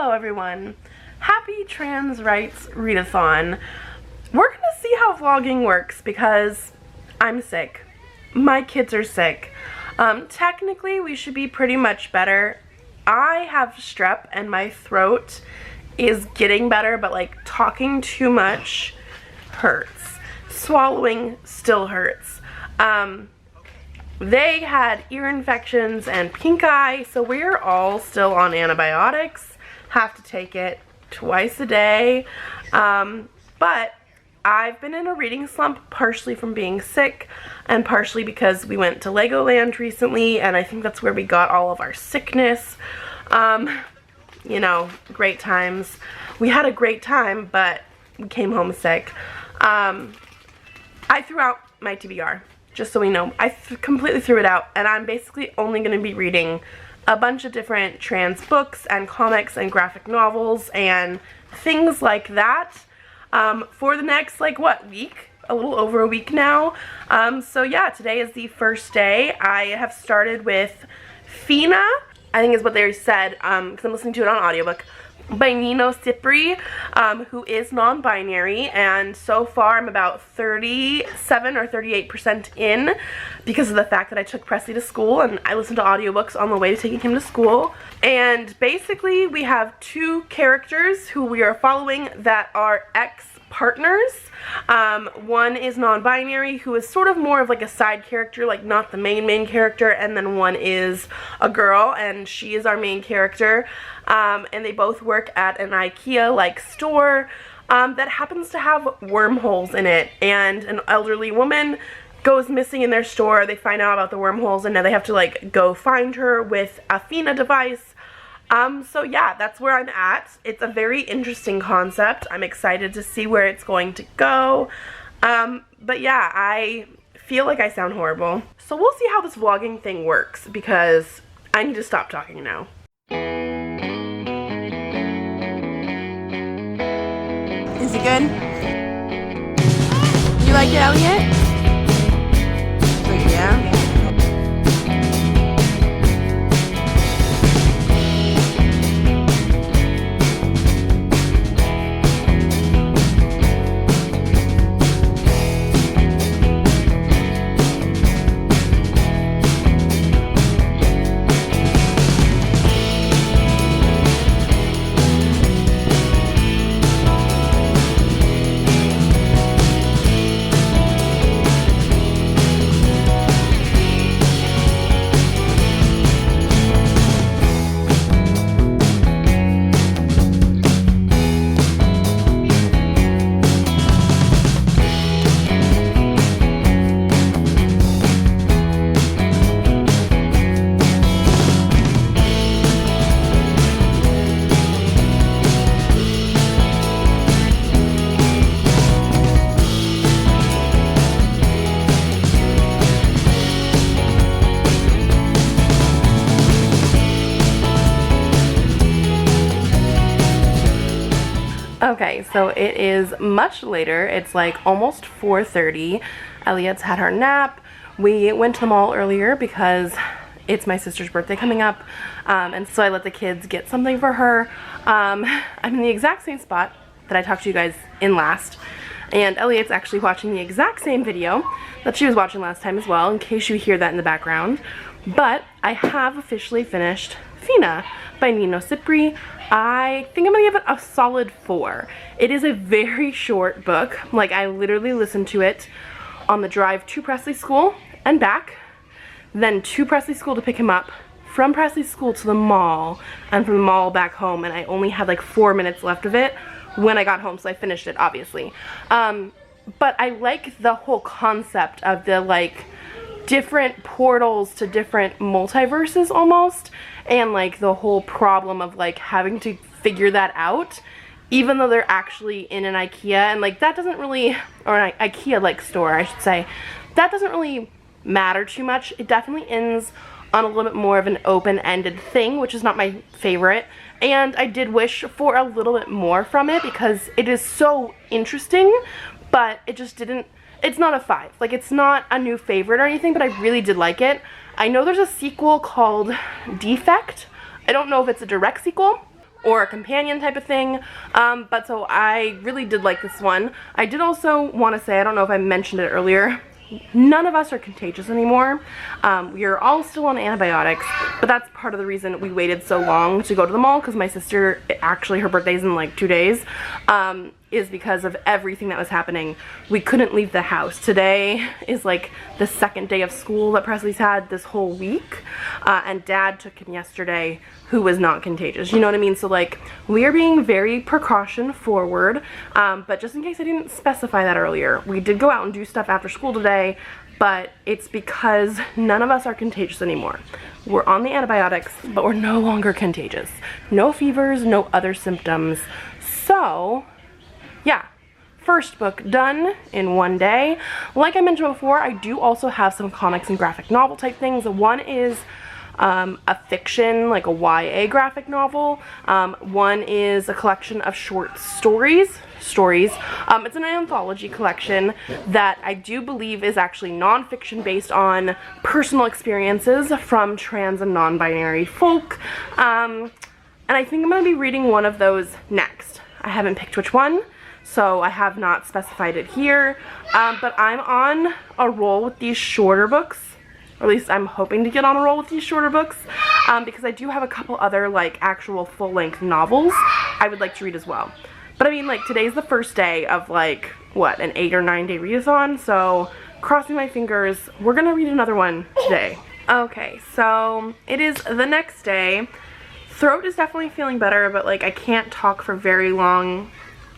Hello everyone. Happy Trans Rights Readathon. We're gonna see how vlogging works because I'm sick. My kids are sick. Technically we should be pretty much better. I have strep and my throat is getting better, but like talking too much hurts. Swallowing still hurts. They had ear infections and pink eye, so we're all still on antibiotics. Have to take it twice a day. But I've been in a reading slump, partially from being sick and partially because we went to Legoland recently, and I think that's where we got all of our sickness. You know, great times. We had a great time, but we came home sick. I threw out my TBR. Just so we know, I completely threw it out, and I'm basically only going to be reading a bunch of different trans books and comics and graphic novels and things like that for the next, like, what, week? A little over a week now. So yeah, today is the first day. I have started with Fina, I think is what they said, because I'm listening to it on audiobook, by Nino Cipri, who is non-binary, and so far I'm about 37 or 38% in because of the fact that I took Presley to school and I listened to audiobooks on the way to taking him to school. And basically we have two characters who we are following that are ex-partners. One is non-binary, who is sort of more of like a side character, like not the main character, and then one is a girl and she is our main character. And they both work at an IKEA-like store that happens to have wormholes in it, and an elderly woman goes missing in their store. They find out about the wormholes and now they have to like go find her with a Fina device. So yeah, that's where I'm at. It's a very interesting concept. I'm excited to see where it's going to go. But yeah, I feel like I sound horrible. So we'll see how this vlogging thing works because I need to stop talking now. Is it good? You like it, Elliot? Yeah. Okay, so it is much later. It's like almost 4:30. Elliot's had her nap. We went to the mall earlier because it's my sister's birthday coming up, and so I let the kids get something for her. I'm in the exact same spot that I talked to you guys in last, and Elliot's actually watching the exact same video that she was watching last time as well, in case you hear that in the background. But I have officially finished Fina by Nino Cipri. I think I'm gonna give it a solid 4. It is a very short book. Like, I literally listened to it on the drive to Presley school and back, then to Presley school to pick him up, from Presley school to the mall, and from the mall back home, and I only had like 4 minutes left of it when I got home, so I finished it, obviously. But I like the whole concept of the like different portals to different multiverses almost, and like the whole problem of like having to figure that out even though they're actually in an IKEA, and like that doesn't really, or an IKEA like store I should say, that doesn't really matter too much. It definitely ends on a little bit more of an open-ended thing, which is not my favorite, and I did wish for a little bit more from it because it is so interesting, but it just didn't, it's not a 5. Like, it's not a new favorite or anything, but I really did like it. I know there's a sequel called Defect. I don't know if it's a direct sequel, or a companion type of thing. But so I really did like this one. I did also want to say, I don't know if I mentioned it earlier, none of us are contagious anymore. We are all still on antibiotics, but that's part of the reason we waited so long to go to the mall, because my sister, actually her birthday's in like 2 days, is because of everything that was happening. We couldn't leave the house. Today is like the second day of school that Presley's had this whole week, and Dad took him yesterday, who was not contagious, you know what I mean? So like, we are being very precaution forward, but just in case I didn't specify that earlier, we did go out and do stuff after school today, but it's because none of us are contagious anymore. We're on the antibiotics, but we're no longer contagious. No fevers, no other symptoms. So yeah, first book done in one day. Like I mentioned before, I do also have some comics and graphic novel type things. One is a fiction, like a YA graphic novel. One is a collection of short stories. It's an anthology collection that I do believe is actually nonfiction based on personal experiences from trans and non-binary folk. And I think I'm going to be reading one of those next. I haven't picked which one, so I have not specified it here, but I'm on a roll with these shorter books, or at least I'm hoping to get on a roll with these shorter books, because I do have a couple other like actual full-length novels I would like to read as well. But I mean, like, today's the first day of like, what, an 8 or 9 day readathon, so crossing my fingers, we're gonna read another one today. Okay, so it is the next day. Throat is definitely feeling better, but like I can't talk for very long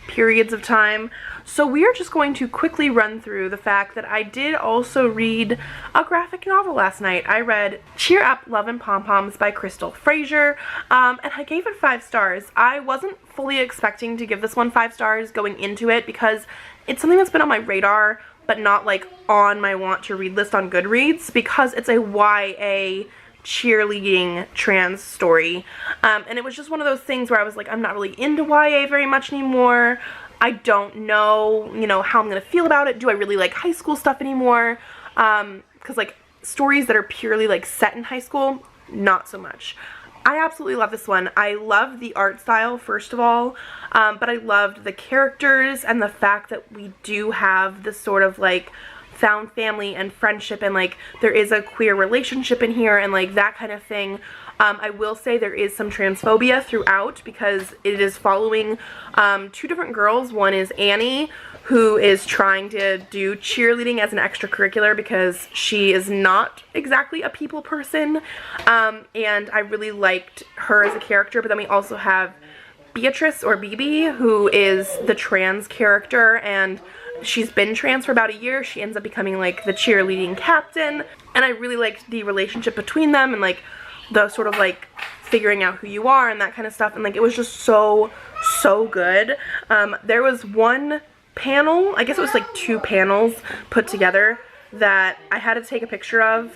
periods of time. So we are just going to quickly run through the fact that I did also read a graphic novel last night. I read Cheer Up, Love and Pompoms by Crystal Fraser, and I gave it 5 stars. I wasn't fully expecting to give this one 5 stars going into it, because it's something that's been on my radar, but not like on my want to read list on Goodreads, because it's a YA cheerleading trans story, and it was just one of those things where I was like, I'm not really into YA very much anymore. I don't know, you know, how I'm gonna feel about it. Do I really like high school stuff anymore? Because like stories that are purely like set in high school, not so much. I absolutely love this one. I love the art style, first of all, but I loved the characters and the fact that we do have this sort of like found family and friendship, and like there is a queer relationship in here and like that kind of thing. I will say there is some transphobia throughout, because it is following 2 different girls. One is Annie, who is trying to do cheerleading as an extracurricular because she is not exactly a people person, and I really liked her as a character. But then we also have Beatrice, or BB, who is the trans character, and she's been trans for about a year. She ends up becoming like the cheerleading captain, and I really liked the relationship between them, and like the sort of like figuring out who you are and that kind of stuff, and like it was just so good. There was one panel, I guess it was like 2 panels put together, that I had to take a picture of,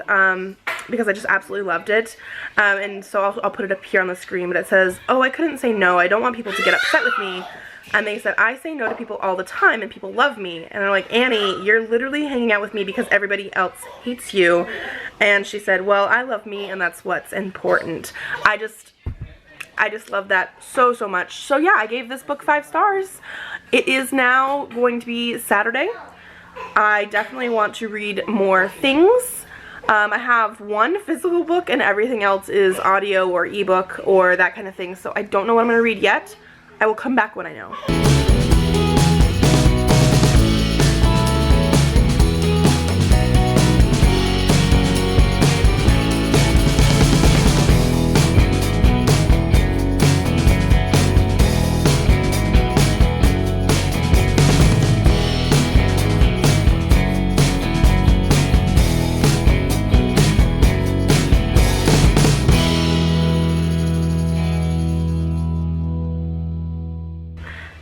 because I just absolutely loved it, and so I'll put it up here on the screen. But it says, "Oh, I couldn't say no. I don't want people to get upset with me." And they said, "I say no to people all the time and people love me." And they're like, "Annie, you're literally hanging out with me because everybody else hates you." And she said, "Well, I love me, and that's what's important." I just love that so much. So yeah, I gave this book 5 stars. It is now going to be Saturday. I definitely want to read more things. I have 1 physical book, and everything else is audio or ebook or that kind of thing. So I don't know what I'm going to read yet. I will come back when I know.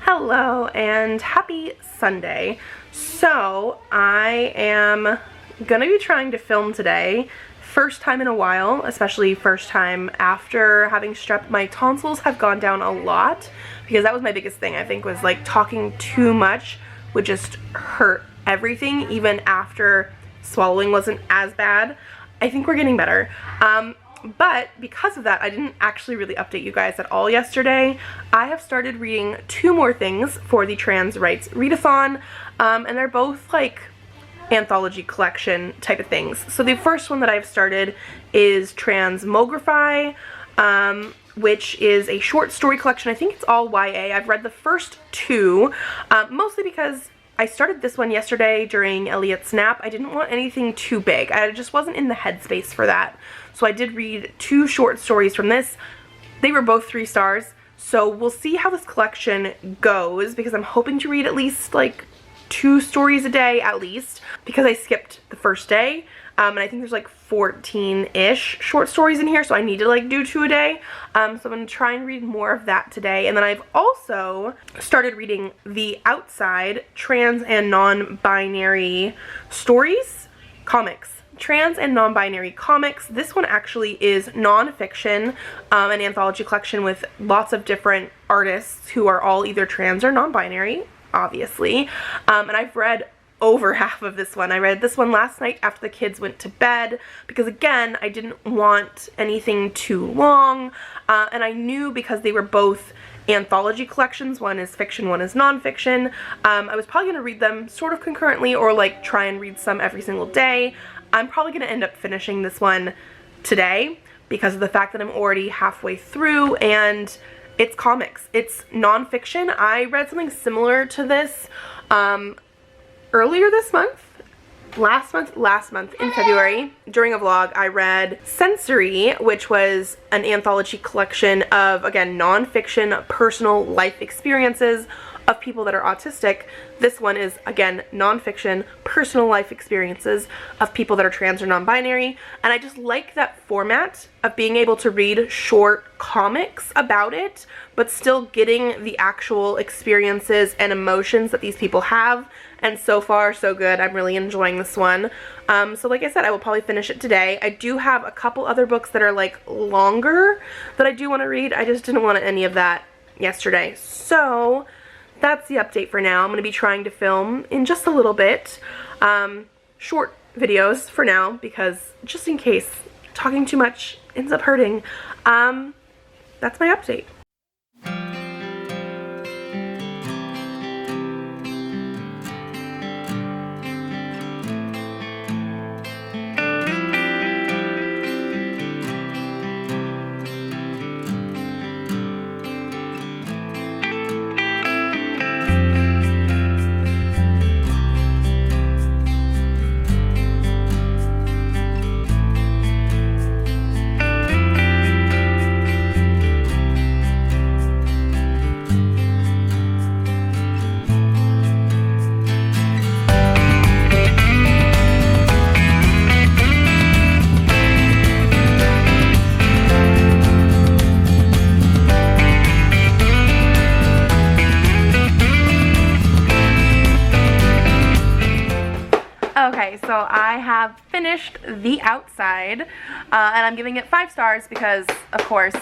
Hello and happy Sunday. So I am gonna be trying to film today. First time in a while, especially first time after having strep. My tonsils have gone down a lot, because that was my biggest thing, I think, was like talking too much would just hurt everything, even after swallowing wasn't as bad. I think we're getting better. But because of that, I didn't actually really update you guys at all yesterday. I have started reading 2 more things for the Trans Rights Readathon, and they're both like anthology collection type of things. So the first one that I've started is Transmogrify, which is a short story collection. I think it's all YA. I've read the first 2, mostly because I started this one yesterday during Elliot's nap. I didn't want anything too big. I just wasn't in the headspace for that. So I did read 2 short stories from this. They were both 3 stars. So we'll see how this collection goes, because I'm hoping to read at least like 2 stories a day at least, because I skipped the first day. And I think there's like 14-ish short stories in here, so I need to like do 2 a day. So I'm going to try and read more of that today. And then I've also started reading The Outside, Trans and Non-Binary Stories, Comics. Trans and Non-Binary Comics. This one actually is non-fiction, an anthology collection with lots of different artists who are all either trans or non-binary, obviously. And I've read over half of this one. I read this one last night after the kids went to bed, because again, I didn't want anything too long, and I knew because they were both anthology collections, one is fiction, one is non-fiction, I was probably going to read them sort of concurrently, or like try and read some every single day. I'm probably going to end up finishing this one today because of the fact that I'm already halfway through, and it's comics. It's non-fiction. I read something similar to this earlier this month, last month in February, during a vlog. I read Sensory, which was an anthology collection of, again, non-fiction personal life experiences of people that are autistic. This one is, again, non-fiction personal life experiences of people that are trans or non-binary, and I just like that format of being able to read short comics about it, but still getting the actual experiences and emotions that these people have. And so far, so good. I'm really enjoying this one. So like I said, I will probably finish it today. I do have a couple other books that are like longer that I do want to read. I just didn't want any of that yesterday. So that's the update for now. I'm going to be trying to film in just a little bit. Short videos for now, because just in case talking too much ends up hurting. That's my update. Okay, so I have finished The Outside, and I'm giving it 5 stars because, of course,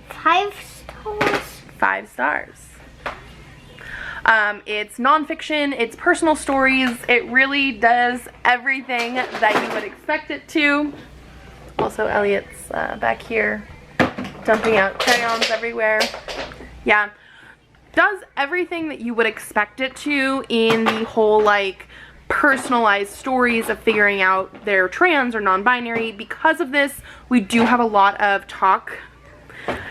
5 stars. 5 stars. It's nonfiction, it's personal stories, it really does everything that you would expect it to. Also, Elliot's back here dumping out crayons everywhere. Yeah, does everything that you would expect it to in the whole, like, personalized stories of figuring out they're trans or non-binary. Because of this, we do have a lot of talk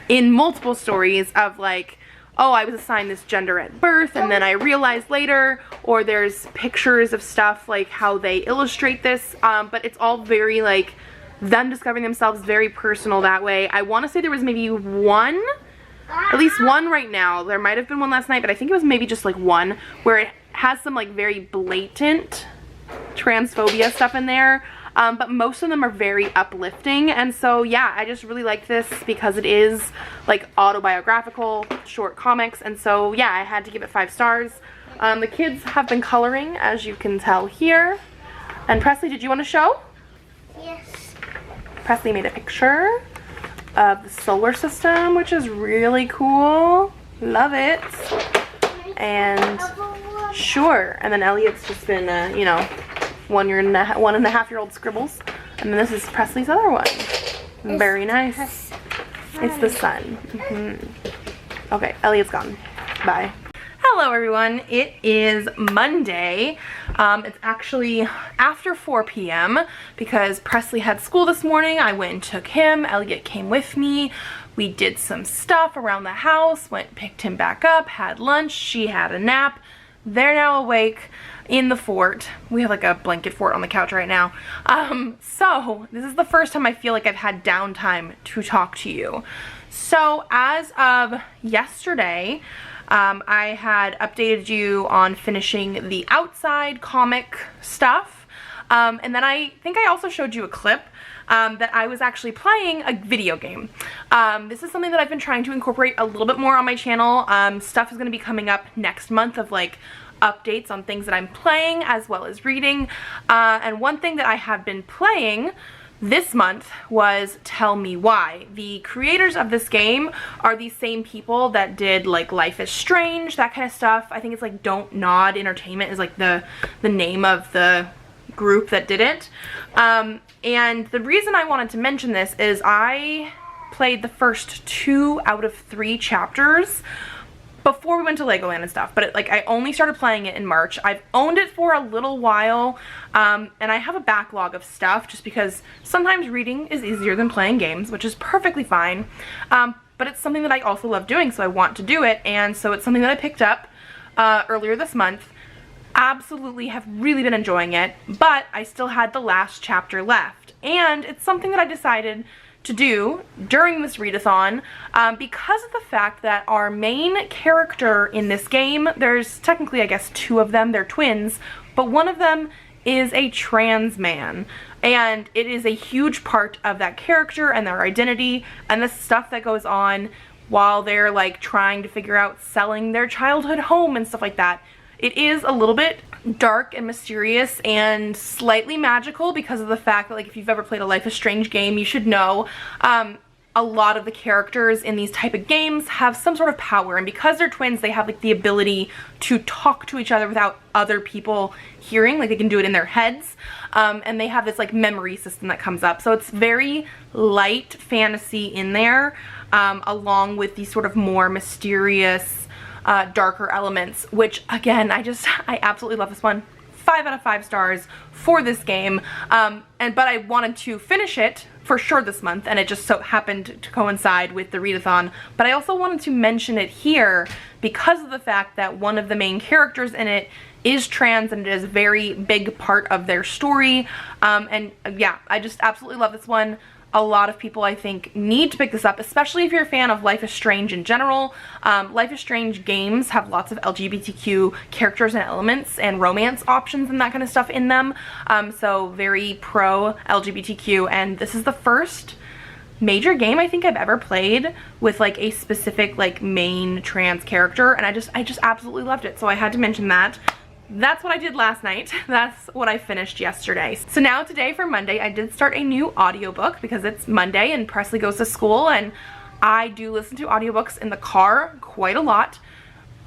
in multiple stories of like, oh, I was assigned this gender at birth and then I realized later, or there's pictures of stuff like how they illustrate this, but it's all very like them discovering themselves, very personal that way. I want to say there was maybe one, at least one right now. There might have been one last night, but I think it was maybe just like one where it has some like very blatant transphobia stuff in there, but most of them are very uplifting. And so yeah, I just really like this because it is like autobiographical short comics, and so yeah, I had to give it 5 stars. The kids have been coloring, as you can tell here. And Presley, did you want to show? Yes. Presley made a picture of the solar system, which is really cool. Love it. And sure. And then Elliot's just been, you know, 1.5-year-old scribbles. And then this is Presley's other one. Very nice. It's the sun. Okay, Elliot's gone. Bye. Hello everyone, it is Monday. It's actually after 4 p.m. because Presley had school this morning. I went and took him. Elliot came with me. We did some stuff around the house, went and picked him back up, had lunch, she had a nap. They're now awake in the fort. We have like a blanket fort on the couch right now. So this is the first time I feel like I've had downtime to talk to you. So as of yesterday, I had updated you on finishing the Outside comic stuff. And then I think I also showed you a clip that I was actually playing a video game. This is something that I've been trying to incorporate a little bit more on my channel. Stuff is going to be coming up next month of like updates on things that I'm playing as well as reading. And one thing that I have been playing this month was Tell Me Why. The creators of this game are the same people that did like Life is Strange, that kind of stuff. I think it's like Don't Nod Entertainment is like the name of the group that did it. And the reason I wanted to mention this is I played the first 2 out of 3 chapters before we went to Legoland and stuff, but I only started playing it in March. I've owned it for a little while, and I have a backlog of stuff just because sometimes reading is easier than playing games, which is perfectly fine, but it's something that I also love doing, so I want to do it, and so it's something that I picked up earlier this month. Absolutely have really been enjoying it, but I still had the last chapter left, and it's something that I decided to do during this readathon because of the fact that our main character in this game, there's technically I guess 2 of them, they're twins, but one of them is a trans man, and it is a huge part of that character and their identity and the stuff that goes on while they're like trying to figure out selling their childhood home and stuff like that. It is a little bit dark and mysterious and slightly magical because of the fact that, like, if you've ever played a Life is Strange game, you should know a lot of the characters in these type of games have some sort of power, and because they're twins, they have like the ability to talk to each other without other people hearing, like they can do it in their heads, and they have this like memory system that comes up, so it's very light fantasy in there, along with these sort of more mysterious darker elements, which again, I absolutely love this one. 5 out of 5 stars for this game, but I wanted to finish it for sure this month, and it just so happened to coincide with the readathon. But I also wanted to mention it here because of the fact that one of the main characters in it is trans, and it is a very big part of their story, and yeah, I just absolutely love this one. A lot of people, I think, need to pick this up, especially if you're a fan of Life is Strange in general. Life is Strange games have lots of LGBTQ characters and elements and romance options and that kind of stuff in them. So very pro LGBTQ, and this is the first major game I think I've ever played with like a specific like main trans character, and I just absolutely loved it. So I had to mention that. That's what I did last night. That's what I finished yesterday. So now today for Monday, I did start a new audiobook because it's Monday and Presley goes to school, and I do listen to audiobooks in the car quite a lot,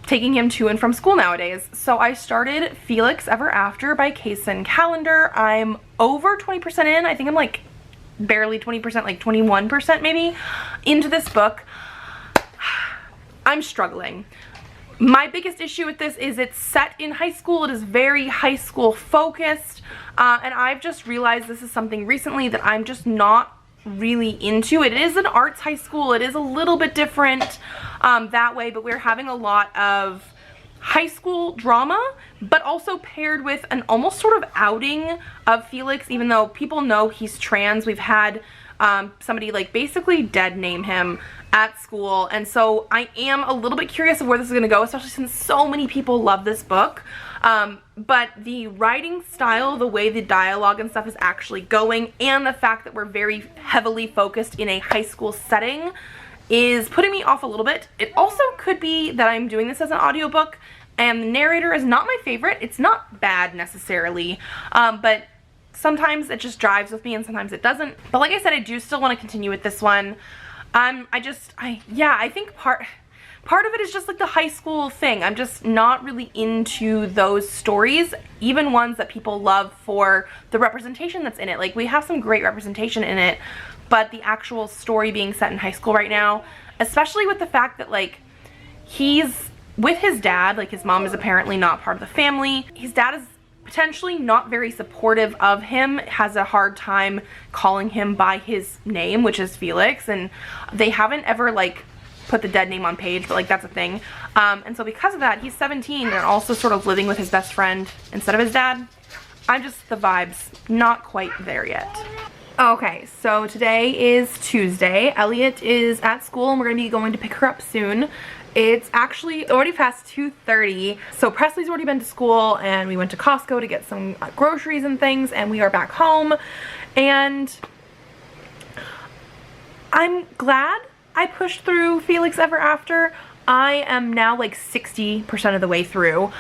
taking him to and from school nowadays. So I started Felix Ever After by Kaysen Calendar. I'm over 20% in. I think I'm like barely 20%, like 21% maybe into this book. I'm struggling. My biggest issue with this is it's set in high school. It is very high school focused, and I've just realized this is something recently that I'm just not really into. It is an arts high school. It is a little bit different that way, but we're having a lot of high school drama, but also paired with an almost sort of outing of Felix, even though people know he's trans. We've had somebody like basically dead name him at school, and so I am a little bit curious of where this is going to go, especially since so many people love this book. But the writing style, the way the dialogue and stuff is actually going, and the fact that we're very heavily focused in a high school setting is putting me off a little bit. It also could be that I'm doing this as an audiobook and the narrator is not my favorite. It's not bad necessarily, but sometimes it just drives with me and sometimes it doesn't. But like I said, I do still want to continue with this one. I think part of it is just like the high school thing. I'm just not really into those stories, even ones that people love for the representation that's in it. Like, we have some great representation in it, but the actual story being set in high school right now, especially with the fact that like he's with his dad, like his mom is apparently not part of the family. His dad is potentially not very supportive of him, has a hard time calling him by his name, which is Felix, and they haven't ever like put the dead name on page, but like that's a thing. And so because of that, he's 17 and also sort of living with his best friend instead of his dad. I'm just, the vibes not quite there yet. Okay, so today is Tuesday. Elliot is at school and we're gonna be going to pick her up soon. It's actually already past 2:30, so Presley's already been to school and we went to Costco to get some groceries and things, and we are back home. And I'm glad I pushed through Felix Ever After. I am now like 60% of the way through.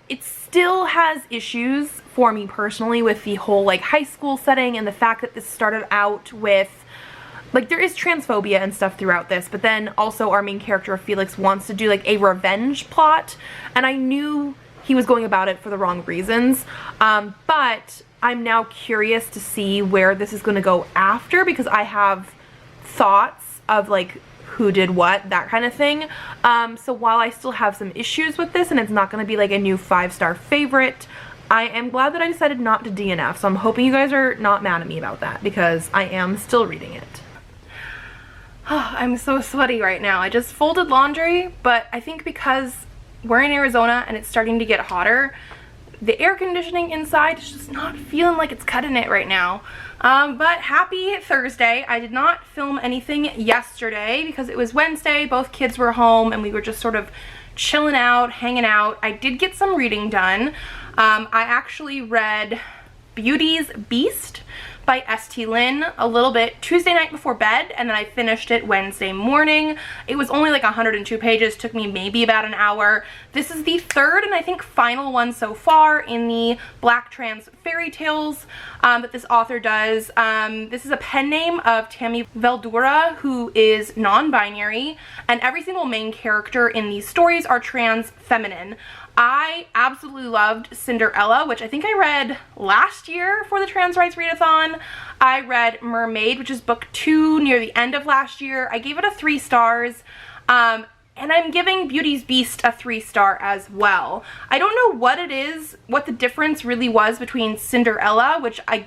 It still has issues for me personally with the whole like high school setting and the fact that this started out with, like, there is transphobia and stuff throughout this, but then also our main character of Felix wants to do like a revenge plot, and I knew he was going about it for the wrong reasons, but I'm now curious to see where this is going to go after, because I have thoughts of like who did what, that kind of thing. So while I still have some issues with this and it's not going to be like a new 5-star favorite, I am glad that I decided not to DNF, so I'm hoping you guys are not mad at me about that, because I am still reading it. Oh, I'm so sweaty right now. I just folded laundry, but I think because we're in Arizona and it's starting to get hotter, the air conditioning inside is just not feeling like it's cutting it right now. But happy Thursday. I did not film anything yesterday because it was Wednesday. Both kids were home and we were just sort of chilling out, hanging out. I did get some reading done. I actually read Beauty's Beast by St. Lin a little bit Tuesday night before bed, and then I finished it Wednesday morning. It was only like 102 pages, took me maybe about an hour. This is the third and I think final one so far in the Black Trans fairy tales that this author does. This is a pen name of Tammy Veldura, who is non-binary, and every single main character in these stories are trans feminine. I absolutely loved Cinderella, which I think I read last year for the Trans Rights Readathon. I read Mermaid, which is book 2 near the end of last year. I gave it a 3 stars. And I'm giving Beauty's Beast a 3-star as well. I don't know what it is, what the difference really was between Cinderella, which I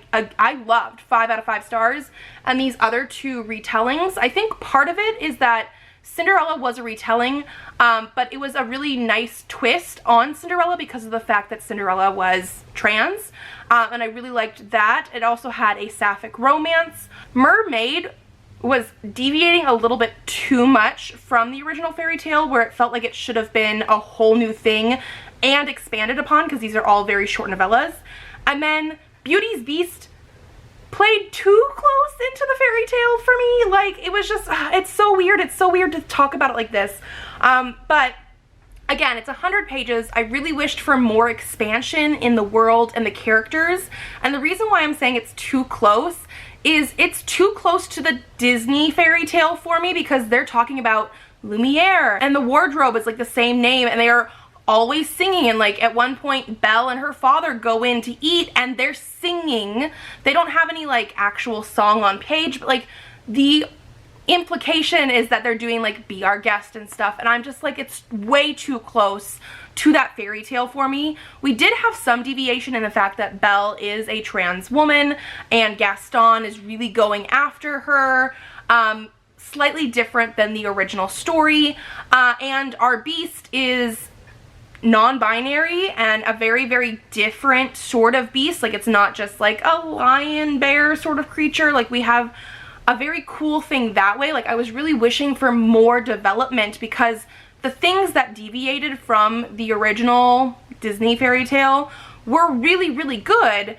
loved, 5 out of 5 stars, and these other 2 retellings. I think part of it is that Cinderella was a retelling, but it was a really nice twist on Cinderella because of the fact that Cinderella was trans, and I really liked that. It also had a sapphic romance. Mermaid was deviating a little bit too much from the original fairy tale, where it felt like it should have been a whole new thing and expanded upon, because these are all very short novellas. And then Beauty's Beast played too close into the fairy tale for me. Like, it was just, it's so weird. It's so weird to talk about it like this. But again, it's 100 pages. I really wished for more expansion in the world and the characters. And the reason why I'm saying it's too close is it's too close to the Disney fairy tale for me, because they're talking about Lumiere and the wardrobe is like the same name, and they are always singing, and like at one point Belle and her father go in to eat and they're singing. They don't have any like actual song on page, but like the implication is that they're doing like Be Our Guest and stuff, and I'm just like, it's way too close to that fairy tale for me. We did have some deviation in the fact that Belle is a trans woman and Gaston is really going after her. Slightly different than the original story, and our beast is non-binary and a very, very different sort of beast. Like, it's not just like a lion bear sort of creature. Like, we have a very cool thing that way. Like, I was really wishing for more development, because the things that deviated from the original Disney fairy tale were really, really good,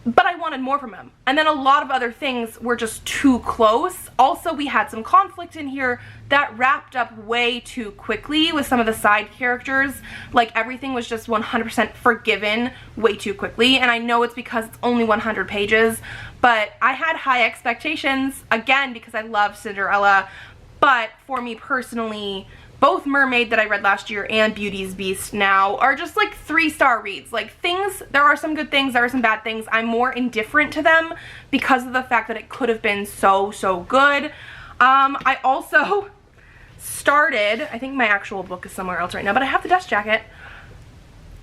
but I wanted more from him. And then a lot of other things were just too close. Also, we had some conflict in here that wrapped up way too quickly with some of the side characters. Like, everything was just 100% forgiven way too quickly. And I know it's because it's only 100 pages, but I had high expectations, again, because I love Cinderella. But for me personally, both Mermaid that I read last year and Beauty's Beast now are just like 3-star reads. Like things, there are some good things, there are some bad things. I'm more indifferent to them because of the fact that it could have been so good. I also started, I think my actual book is somewhere else right now, but I have the dust jacket,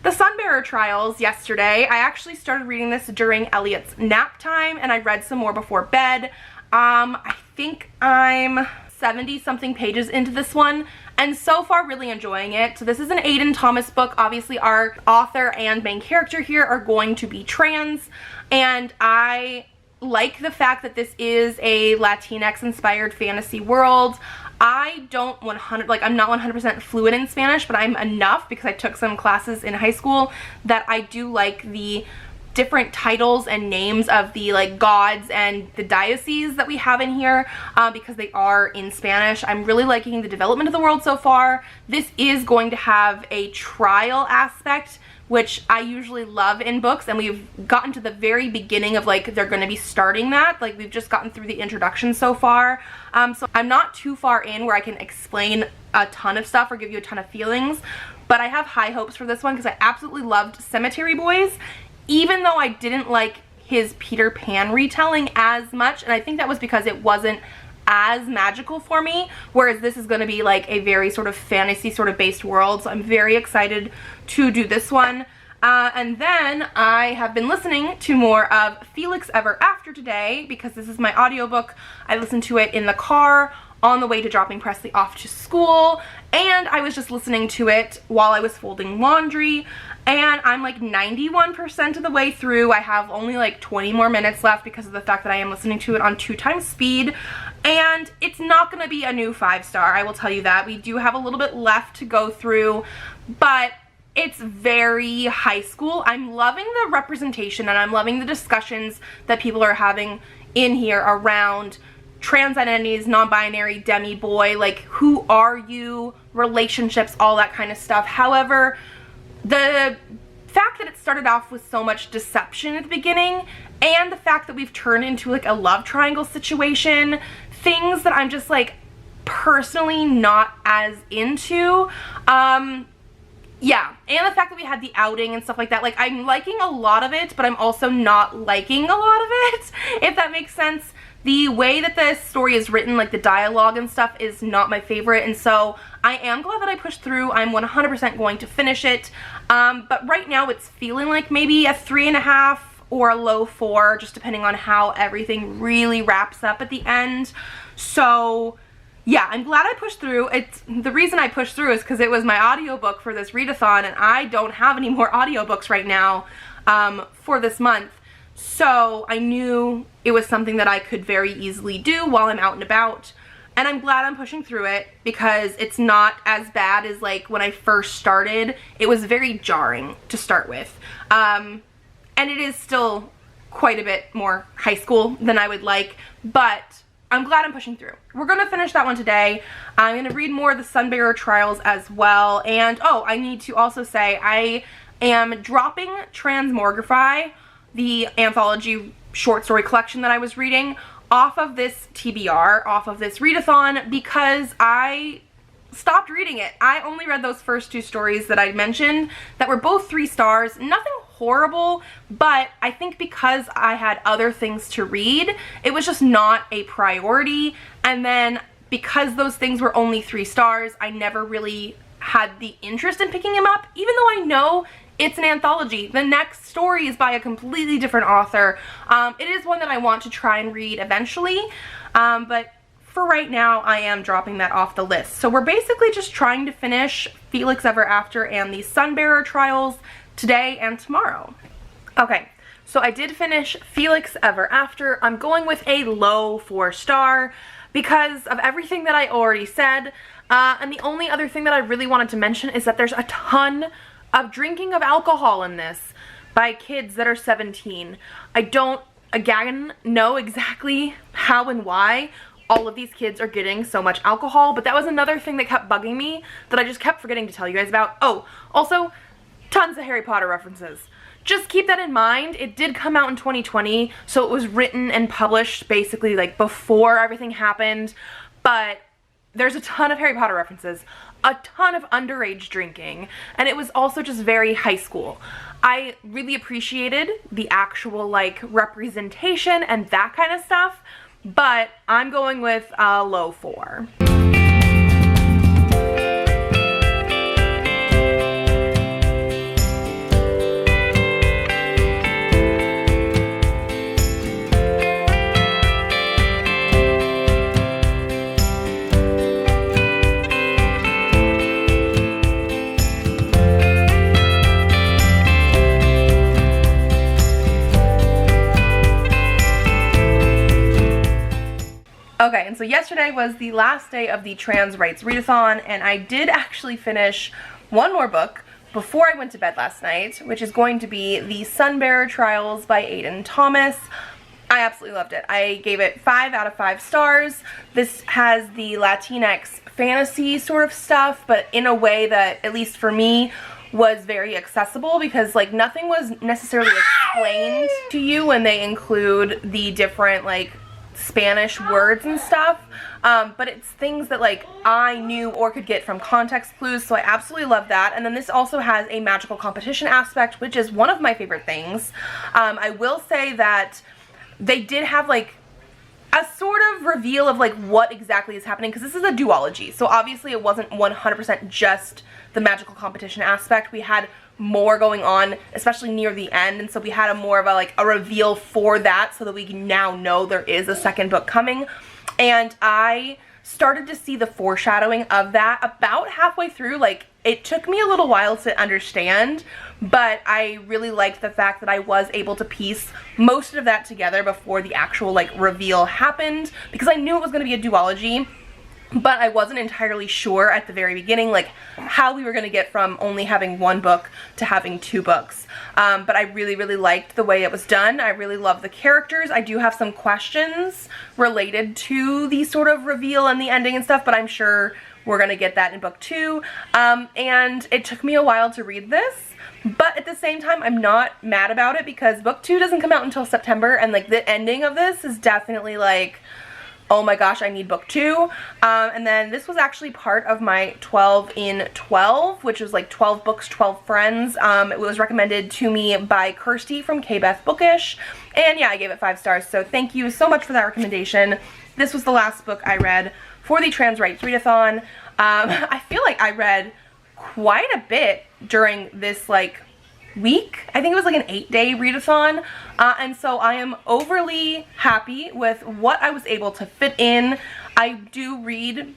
the Sunbearer Trials yesterday. I actually started reading this during Elliot's nap time, and I read some more before bed. I think I'm 70 something pages into this one, and so far really enjoying it. So this is an Aiden Thomas book. Obviously our author and main character here are going to be trans, and I like the fact that this is a Latinx inspired fantasy world. I don't I'm not 100% fluent in Spanish, but I'm enough because I took some classes in high school that I do like the different titles and names of the like gods and the dioceses that we have in here because they are in Spanish. I'm really liking the development of the world so far. This is going to have a trial aspect, which I usually love in books, and we've gotten to the very beginning of like they're going to be starting that. Like we've just gotten through the introduction so far. So I'm not too far in where I can explain a ton of stuff or give you a ton of feelings, but I have high hopes for this one because I absolutely loved Cemetery Boys, even though I didn't like his Peter Pan retelling as much, and I think that was because it wasn't as magical for me, whereas this is going to be like a very sort of fantasy sort of based world. So I'm very excited to do this one. And then I have been listening to more of Felix Ever After today because this is my audiobook. I listened to it in the car on the way to dropping Presley off to school, and I was just listening to it while I was folding laundry, and I'm like 91% of the way through. I have only like 20 more minutes left because of the fact that I am listening to it on 2x speed, and it's not going to be a new 5-star, I will tell you that. We do have a little bit left to go through, but it's very high school. I'm loving the representation, and I'm loving the discussions that people are having in here around trans identities, non-binary, demi-boy, like who are you, relationships, all that kind of stuff. However, the fact that it started off with so much deception at the beginning, and the fact that we've turned into like a love triangle situation, things that I'm just like personally not as into, yeah, and the fact that we had the outing and stuff like that, like I'm liking a lot of it, but I'm also not liking a lot of it, if that makes sense. The way that the story is written, like the dialogue and stuff, is not my favorite, and so I am glad that I pushed through. I'm 100% going to finish it, but right now it's feeling like maybe a 3.5 or a low 4, just depending on how everything really wraps up at the end. So yeah, I'm glad I pushed through. The reason I pushed through is because it was my audiobook for this readathon, and I don't have any more audiobooks right now for this month. So I knew it was something that I could very easily do while I'm out and about, and I'm glad I'm pushing through it because it's not as bad as like when I first started. It was very jarring to start with, and it is still quite a bit more high school than I would like, but I'm glad I'm pushing through. We're going to finish that one today. I'm going to read more of the Sunbearer Trials as well, and oh, I need to also say I am dropping Transmogrify, the anthology short story collection that I was reading, off of this TBR, off of this readathon, because I stopped reading it. I only read those first 2 stories that I mentioned that were both 3 stars. Nothing horrible, but I think because I had other things to read, it was just not a priority, and then because those things were only 3 stars, I never really had the interest in picking them up, even though I know it's an anthology. The next story is by a completely different author. It is one that I want to try and read eventually, but for right now, I am dropping that off the list. So we're basically just trying to finish Felix Ever After and the Sunbearer Trials today and tomorrow. Okay, so I did finish Felix Ever After. I'm going with a low 4-star because of everything that I already said, and the only other thing that I really wanted to mention is that there's a ton of drinking of alcohol in this by kids that are 17. I don't, again, know exactly how and why all of these kids are getting so much alcohol, but that was another thing that kept bugging me that I just kept forgetting to tell you guys about. Oh, also, tons of Harry Potter references. Just keep that in mind. It did come out in 2020, so it was written and published basically like before everything happened, but there's a ton of Harry Potter references. a ton of underage drinking, and it was also just very high school. I really appreciated the actual like representation and that kind of stuff, but I'm going with a low 4. Okay, and so yesterday was the last day of the Trans Rights Readathon, and I did actually finish one more book before I went to bed last night, which is going to be the Sunbearer Trials by Aiden Thomas. I absolutely loved it. I gave it 5 out of 5 stars. This has the Latinx fantasy sort of stuff, but in a way that, at least for me, was very accessible, because like nothing was necessarily explained to you when they include the different like Spanish words and stuff, but it's things that like I knew or could get from context clues, so I absolutely love that. And then this also has a magical competition aspect, which is one of my favorite things. I will say that they did have like a sort of reveal of like what exactly is happening, because this is a duology, so obviously it wasn't 100% just the magical competition aspect. We had more going on, especially near the end, and so we had a more of a like a reveal for that, so that we now know there is a second book coming. And I started to see the foreshadowing of that about halfway through. Like, it took me a little while to understand, but I really liked the fact that I was able to piece most of that together before the actual like reveal happened, because I knew it was going to be a duology, but I wasn't entirely sure at the very beginning like how we were going to get from only having one book to having 2 books. But I really liked the way it was done. I really love the characters. I do have some questions related to the sort of reveal and the ending and stuff, but I'm sure we're going to get that in book 2. And it took me a while to read this, but at the same time I'm not mad about it, because book 2 doesn't come out until September, and like the ending of this is definitely like, oh my gosh, I need book 2. And then this was actually part of my 12 in 12, which was like 12 books, 12 friends. It was recommended to me by Kirsty from K-Beth Bookish. And yeah, I gave it 5 stars, so thank you so much for that recommendation. This was the last book I read for the Trans Rights Readathon. I feel like I read quite a bit during this like week. I think it was like an 8-day readathon, and so I am overly happy with what I was able to fit in. I do read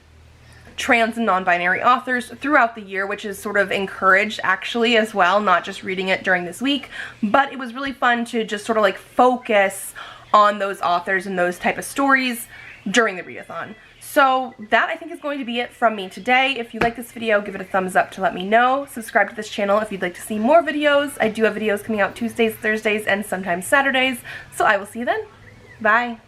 trans and non-binary authors throughout the year, which is sort of encouraged actually as well, not just reading it during this week, but it was really fun to just sort of like focus on those authors and those type of stories during the readathon. So that I think is going to be it from me today. If you like this video, give it a thumbs up to let me know. Subscribe to this channel if you'd like to see more videos. I do have videos coming out Tuesdays, Thursdays, and sometimes Saturdays. So I will see you then. Bye.